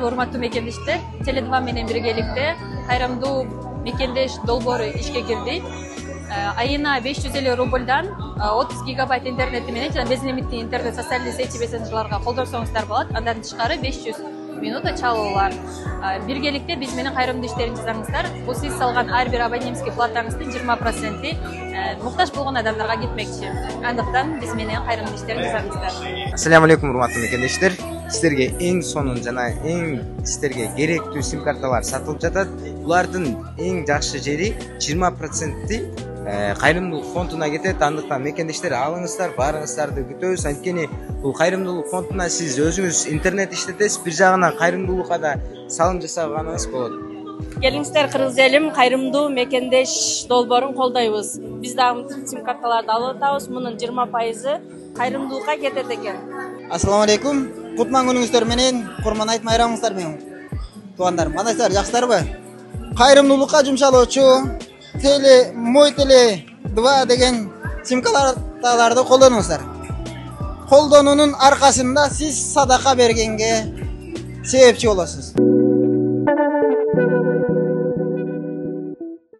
армысыздарбы, урматтуу мекендештер? Теле2 менен биргеликте кайрымдуу мекендеш долбоору ишке кирди. Айына 550 рубльдан 30 гигабайт интернети менен жана безлимиттүү интернет социалдуу сети мессенджерларга колдонсоңуздар болот. Андан тышкары 500 минута чалуулар. Биргеликте биз менен кайрымдуу иштерин жасаңыздар. Бул сиз салган ар бир абонемский платаңыздын 20% муктаж болгон адамдарга кетмекчи. Андыктан биз менен кайрымдуу иштерин жасаңыздар. Ассаламу алейкум, урматтуу мекендештер. Сіздерге ең сонун жана ең сіздерге керектүү сим карталар сатылып жатат. Булардын ең жакшы жери 20% кайрымдуулук фондуна кетет. Андыктан мекендештер алыңыздар, барыңыздарды күтөбүз. Анткени бул кайрымдуулук фондуна сиз өзүңүз интернет иштетесиз, бир жагынан кайрымдуулукка да салым жасаганыңыз болот. Келиңиздер, кыргыз элим, кайрымдуу мекендеш долбоорун колдойбуз. Биз дагы сим карталарды алып атабыз. Мунун 20% кайрымдуулукка кетет экен. Ассаламу алейкум. Кутман күнүңүздөр менен, курман айт майрамыңыздар менен. Туугандарым, кандайсыздар, жакшысыздарбы? Кайрымдуулукка жумшалоочу Мой Теле 2 деген сим карталарды колдонуңуздар. Колдонуунун аркасында сиз садака бергенге себепчи болосуз.